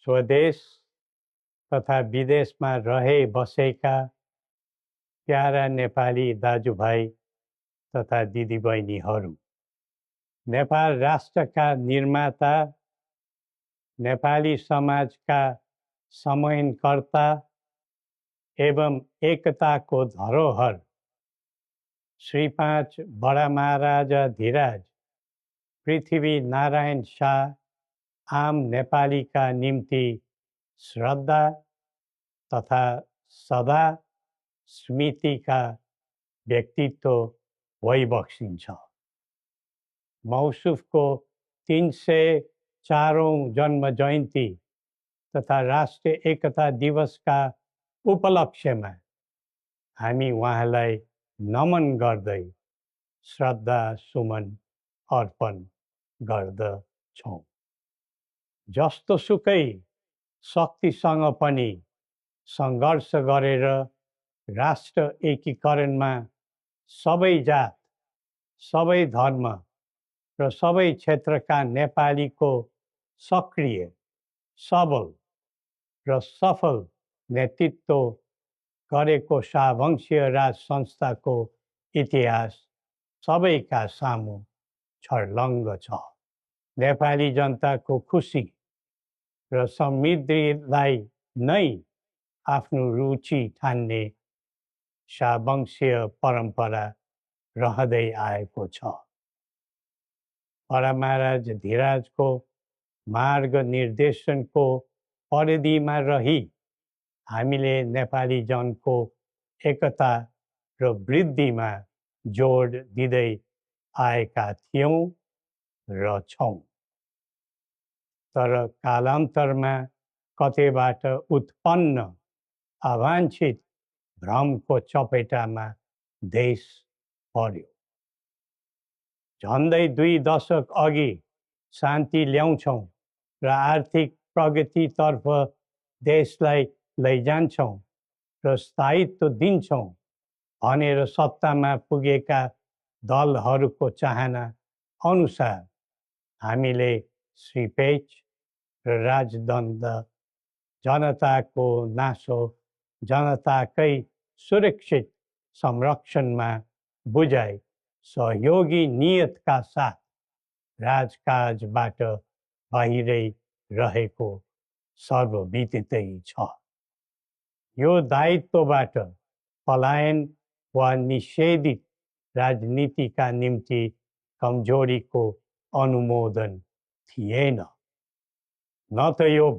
स्वदेश तथा विदेशमा रहे बसेका प्यारा नेपाली दाजुभाइ तथा दिदीबहिनीहरू, नेपाल राष्ट्रका निर्माता, नेपाली समाजका समन्वयकर्ता एवं एकताको धरोहर श्री 5 बडा महाराजा धीराज पृथ्वी नारायण शाह आम नेपालीका निम्ति श्रद्धा तथा सदा स्मृतिका व्यक्तित्व भइबक्सिन्छ। मौसुफको 304औं जन्म जयन्ती तथा राष्ट्रिय एकता दिवसका उपलक्ष्यमा हामी उहाँलाई नमन गर्दै श्रद्धा सुमन अर्पण गर्दछौँ। जस्तोसुकै शक्तिसँग पनि सङ्घर्ष गरेर राष्ट्र एकीकरणमा सबै जात, सबै धर्म र सबै क्षेत्रका नेपालीको सक्रिय, सबल र सफल नेतृत्व गरेको शाहवंशीय राज संस्थाको इतिहास सबैका सामु छर्लङ्ग छ। नेपाली जनताको खुसी र समृद्धिलाई नै आफ्नो रुचि ठान्ने शाहवंशीय परम्परा रहँदै आएको छ। बडा महाराज धीराजको मार्ग निर्देशनको परिधिमा रही हामीले नेपाली जनको एकता र वृद्धिमा जोड दिँदै आएका थियौँ र छौँ। तर कालान्तरमा कतैबाट उत्पन्न अवाञ्छित भ्रमको चपेटामा देश पर्यो। झन्डै 2 दशक अघि शान्ति ल्याउँछौँ र आर्थिक प्रगतितर्फ देशलाई लैजान्छौँ र स्थायित्व दिन्छौँ भनेर सत्तामा पुगेका दलहरूको चाहना अनुसार हामीले श्री 5 र राजदण्ड जनताको नासो जनताकै सुरक्षित संरक्षणमा बुझाइ सहयोगी नियतका साथ राजकाजबाट बाहिरै रहेको सर्वविदितै छ। यो दायित्वबाट पलायन वा निषेधित राजनीतिका निम्ति कमजोरीको अनुमोदन थिएन। न त यो